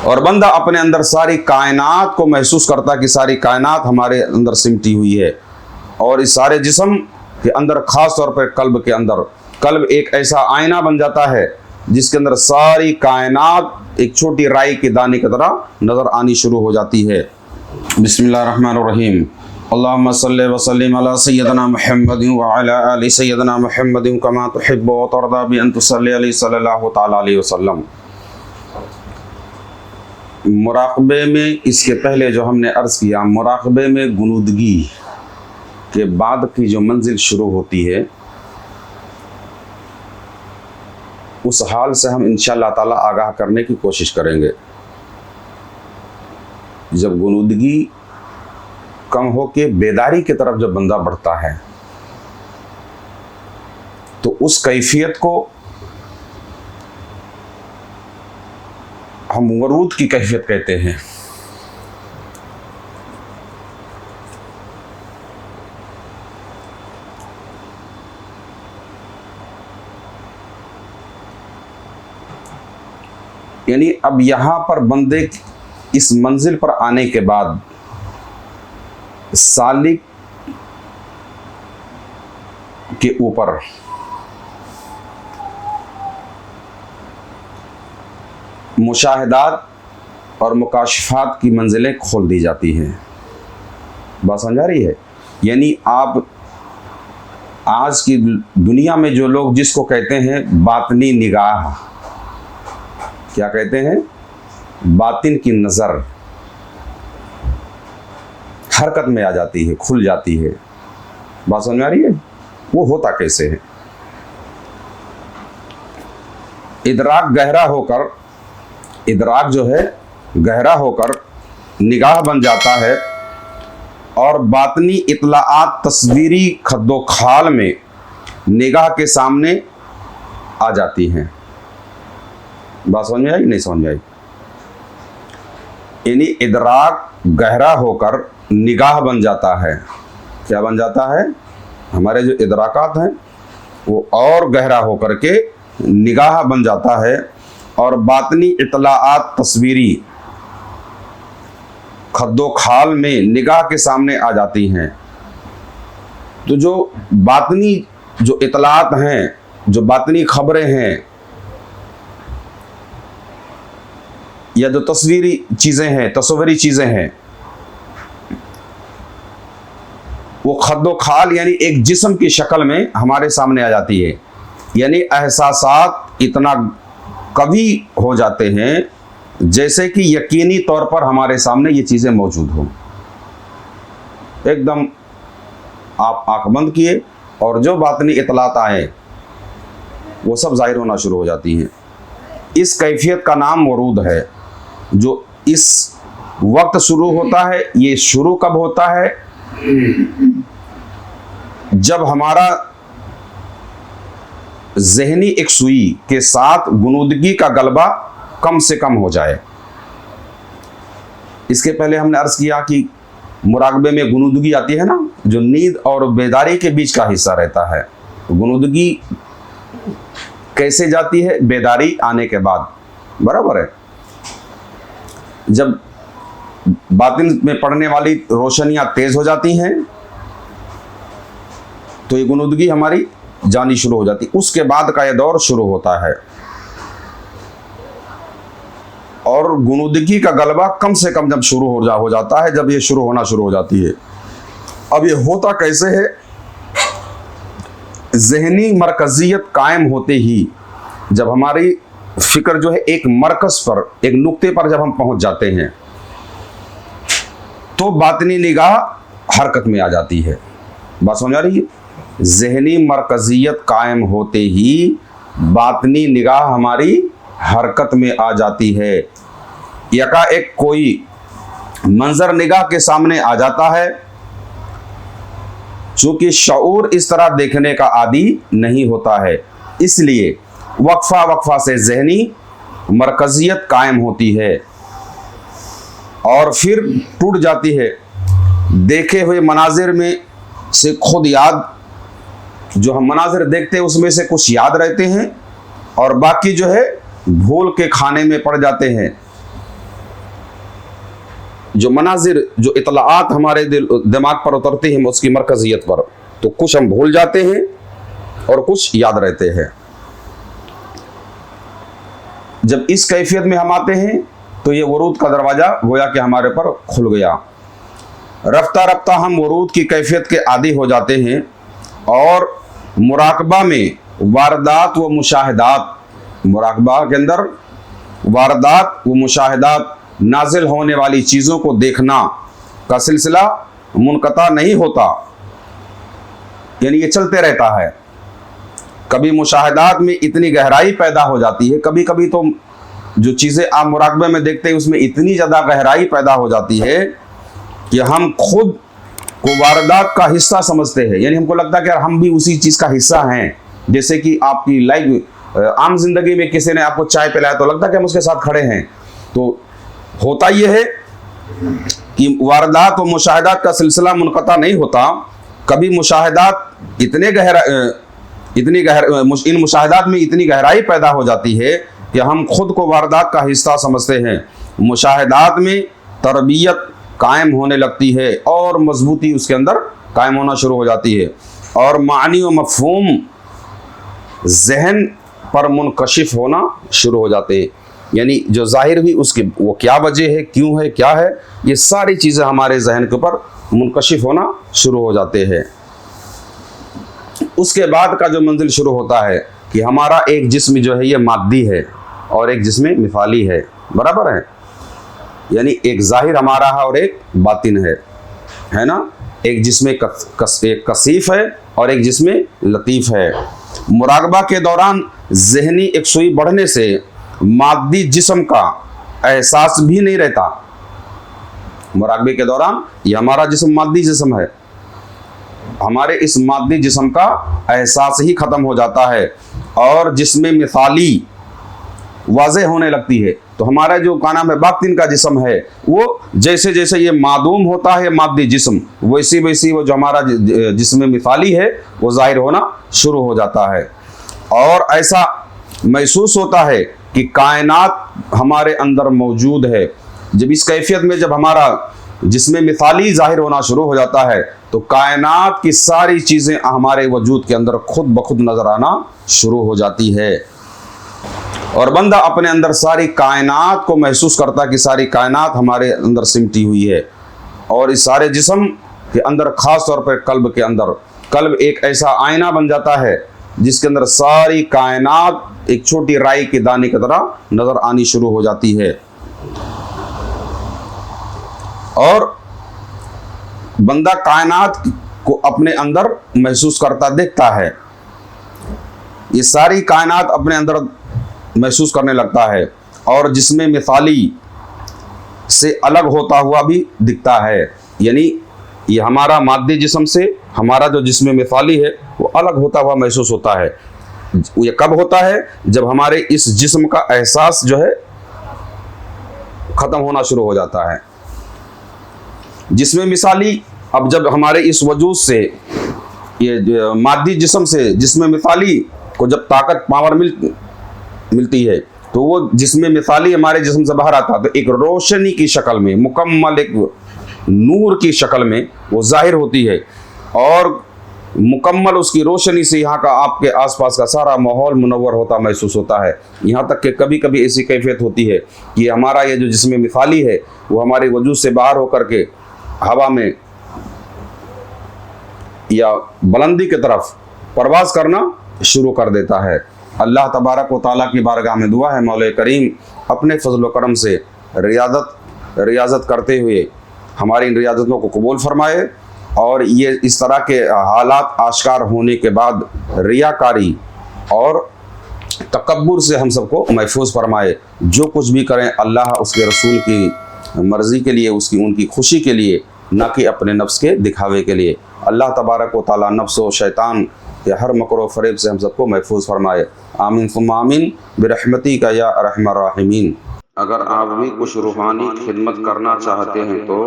اور بندہ اپنے اندر ساری کائنات کو محسوس کرتا ہے کہ ساری کائنات ہمارے اندر سمٹی ہوئی ہے، اور اس سارے جسم کے اندر خاص طور پر قلب کے اندر، قلب ایک ایسا آئینہ بن جاتا ہے جس کے اندر ساری کائنات ایک چھوٹی رائی کے دانے کی طرح نظر آنی شروع ہو جاتی ہے۔ بسم اللہ الرحمن الرحیم۔ اللہم صلی وسلم علی سیدنا محمد وعلی آل سیدنا محمد کما تحب وترضى بأن تصلی علیہ صلی اللہ تعالی علیہ وسلم۔ مراقبے میں، اس کے پہلے جو ہم نے عرض کیا، مراقبے میں غنودگی کے بعد کی جو منزل شروع ہوتی ہے، اس حال سے ہم انشاءاللہ تعالی آگاہ کرنے کی کوشش کریں گے۔ جب غنودگی کم ہو کے بیداری کی طرف جب بندہ بڑھتا ہے تو اس کیفیت کو ہم ورود کی کیفیت کہتے ہیں۔ یعنی اب یہاں پر بندے اس منزل پر آنے کے بعد سالک کے اوپر مشاہدات اور مکاشفات کی منزلیں کھول دی جاتی ہیں۔ بات سمجھ آ رہی ہے؟ یعنی آپ آج کی دنیا میں جو لوگ جس کو کہتے ہیں باطنی نگاہ، کیا کہتے ہیں؟ باطن کی نظر حرکت میں آ جاتی ہے، کھل جاتی ہے۔ بات سمجھ آ رہی ہے؟ وہ ہوتا کیسے ہے؟ ادراک گہرا ہو کر، ادراک جو ہے گہرا ہو کر نگاہ بن جاتا ہے، اور باطنی اطلاعات تصویری خد و خال میں نگاہ کے سامنے آ جاتی ہیں۔ بات سمجھ میں آئی؟ نہیں سمجھ میں آئی؟ یعنی ادراک گہرا ہو کر نگاہ بن جاتا ہے۔ کیا بن جاتا ہے؟ ہمارے جو ادراکات ہیں وہ اور گہرا ہو کر کے نگاہ بن جاتا ہے، اور باطنی اطلاعات تصویری خد و خال میں نگاہ کے سامنے آ جاتی ہیں۔ تو جو باطنی جو اطلاعات ہیں، جو باطنی خبریں ہیں، یا جو تصویری چیزیں ہیں، تصوری چیزیں ہیں، وہ خد و خال یعنی ایک جسم کی شکل میں ہمارے سامنے آ جاتی ہے۔ یعنی احساسات اتنا قوی ہو جاتے ہیں جیسے کہ یقینی طور پر ہمارے سامنے یہ چیزیں موجود ہوں۔ ایک دم آپ آنکھ بند کیے اور جو باطنی اطلاعات آئیں وہ سب ظاہر ہونا شروع ہو جاتی ہیں۔ اس کیفیت کا نام ورود ہے، جو اس وقت شروع ہوتا ہے۔ یہ شروع کب ہوتا ہے؟ جب ہمارا ذہنی ایک سوئی کے ساتھ غنودگی کا غلبہ کم سے کم ہو جائے۔ اس کے پہلے ہم نے عرض کیا کہ مراقبے میں غنودگی آتی ہے نا، جو نیند اور بیداری کے بیچ کا حصہ رہتا ہے۔ غنودگی کیسے جاتی ہے؟ بیداری آنے کے بعد، برابر ہے۔ جب باطن میں پڑنے والی روشنیاں تیز ہو جاتی ہیں تو یہ غنودگی ہماری جانی شروع ہو جاتی، اس کے بعد کا یہ دور شروع ہوتا ہے۔ اور غنودگی کا غلبہ کم سے کم جب شروع ہو جاتا ہے، جب یہ شروع ہونا شروع ہو جاتی ہے۔ اب یہ ہوتا کیسے ہے؟ ذہنی مرکزیت قائم ہوتے ہی جب ہماری فکر جو ہے ایک مرکز پر، ایک نقطے پر جب ہم پہنچ جاتے ہیں تو باطنی نگاہ حرکت میں آ جاتی ہے۔ بات سمجھ آ رہی ہے؟ ذہنی مرکزیت قائم ہوتے ہی باطنی نگاہ ہماری حرکت میں آ جاتی ہے۔ یکا ایک کوئی منظر نگاہ کے سامنے آ جاتا ہے، چونکہ شعور اس طرح دیکھنے کا عادی نہیں ہوتا ہے، اس لیے وقفہ وقفہ سے ذہنی مرکزیت قائم ہوتی ہے اور پھر ٹوٹ جاتی ہے۔ دیکھے ہوئے مناظر میں سے خود یاد، جو ہم مناظر دیکھتے ہیں اس میں سے کچھ یاد رہتے ہیں اور باقی جو ہے بھول کے کھانے میں پڑ جاتے ہیں۔ जो मनाजिर, जो इतलाआत हमारे दिमाग पर उतरती हैं उसकी मरकजियत पर, तो कुछ हम भूल जाते हैं और कुछ याद रहते हैं। जब इस कैफियत में हम आते हैं तो ये वरूद का दरवाज़ा गोया कि हमारे पर खुल गया। रफ्ता रफ्ता हम वरूद की कैफियत के आदी हो जाते हैं और मुराकबा में वारदात व मुशाहिदात, मुराकबा के अंदर वारदात व मुशाहिदात, नाजिल होने वाली चीज़ों को देखना का सिलसिला मुनक़ता नहीं होता, यानी ये चलते रहता है। कभी मुशाहिदात में इतनी गहराई पैदा हो जाती है, कभी कभी तो जो चीज़ें आप मुराकबे में देखते हैं उसमें इतनी ज़्यादा गहराई पैदा हो जाती है कि हम खुद को वारदात का हिस्सा समझते हैं, यानी हमको लगता है कि यार हम भी उसी चीज़ का हिस्सा हैं। जैसे कि आपकी लाइफ आम जिंदगी में किसी ने आपको चाय पिलाया तो लगता है कि हम उसके साथ खड़े हैं। तो होता यह है कि वारदात और मुशाहिदात का सिलसिला मुनक़ता नहीं होता। कभी मुशाहिदात इन मुशाहिदात में इतनी गहराई पैदा हो जाती है कि हम खुद को वारदात का हिस्सा समझते हैं। मुशाहिदात में तरबियत कायम होने लगती है और मजबूती उसके अंदर कायम होना शुरू हो जाती है और मानी व मफ़हूम जहन पर मुनकशिफ होना शुरू हो जाते हैं। यानी जो ज़ाहिर हुई उसकी वो क्या वजह है, क्यों है, क्या है, ये सारी चीज़ें हमारे जहन के ऊपर मुनकशिफ होना शुरू हो जाते हैं। उसके बाद का जो मंजिल शुरू होता है कि हमारा एक जिस्म जो है ये मादी है और एक जिस्म मिसाली है, बराबर है, यानी एक ज़ाहिर हमारा है और एक बातिन है ना। एक जिस्म कसीफ है और एक जिस्म लतीफ़ है। मुराकबा के दौरान ज़हनी यकसुई बढ़ने से मादी जिस्म का एहसास भी नहीं रहता। मुराकबे के दौरान ये हमारा जिस्म मादी जिस्म है, हमारे इस मादी जिस्म का एहसास ही ख़त्म हो जाता है और जिस्म मिसाली वाज़ेह होने लगती है। तो हमारा जो का नाम है बातिन का जिस्म है वो जैसे जैसे ये मादूम होता है मादी जिस्म, वैसी वैसी वो जो हमारा जिस्म मिसाली है वो ज़ाहिर होना शुरू हो जाता है। और ऐसा महसूस होता है कि कायनात हमारे अंदर मौजूद है। जब इस कैफियत में जब हमारा जिस्म मिसाली ज़ाहिर होना शुरू हो जाता है तो कायनात की सारी चीज़ें हमारे वजूद के अंदर खुद ब खुद नज़र आना शुरू हो जाती है और बंदा अपने अंदर सारी कायनात को महसूस करता है कि सारी कायनात हमारे अंदर सिमटी हुई है। और इस सारे जिस्म के अंदर ख़ास तौर पर कल्ब के अंदर, कल्ब एक ऐसा आईना बन जाता है जिसके अंदर सारी कायनात एक छोटी राई के दाने की तरह नज़र आनी शुरू हो जाती है और बंदा कायनात को अपने अंदर महसूस करता देखता है। ये सारी कायनात अपने अंदर महसूस करने लगता है और जिसमें मिसाली से अलग होता हुआ भी दिखता है। यानी ये हमारा मादी जिस्म से हमारा जो जिस्म मिसाली है वो अलग होता हुआ महसूस होता है। ये कब होता है? जब हमारे इस जिस्म का एहसास जो है ख़त्म होना शुरू हो जाता है। जिस्म मिसाली अब जब हमारे इस वजूद से ये मादी जिस्म से जिस्म मिसाली को जब ताकत पावर मिलती है तो वो जिस्म मिसाली हमारे जिस्म से बाहर आता है तो एक रोशनी की शक्ल में, मुकम्मल एक नूर की शक्ल में वो जाहिर होती है और मुकम्मल उसकी रोशनी से यहाँ का आपके आसपास का सारा माहौल मुनव्वर होता महसूस होता है। यहाँ तक कि कभी कभी ऐसी कैफियत होती है कि हमारा ये जो जिस्म मिसाली है वो हमारे वजूद से बाहर होकर के हवा में या बुलंदी की तरफ परवाज़ करना शुरू कर देता है। अल्लाह तबारक व तआला की बारगाह में दुआ है मौला करीम अपने फजल व करम से रियाजत करते हुए हमारी इन रियाजतों को कबूल फरमाए और ये इस तरह के हालात आश्कार होने के बाद रियाकारी और तकब्बुर से हम सबको महफूज फरमाए। जो कुछ भी करें अल्लाह उसके रसूल की मर्ज़ी के लिए, उनकी खुशी के लिए, न कि अपने नफ्स के दिखावे के लिए। अल्लाह तबारक व तआला नफ्स व शैतान के हर मकर व फरेब से हम सबको महफूज फरमाए। आमीन सुम्मा आमीन बिरहमती का या अरहमर राहिमीन। अगर आप भी कुछ रूहानी खिदमत करना चाहते हैं तो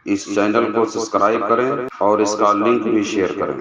इस चैनल को सब्सक्राइब करें और इसका लिंक भी शेयर करें।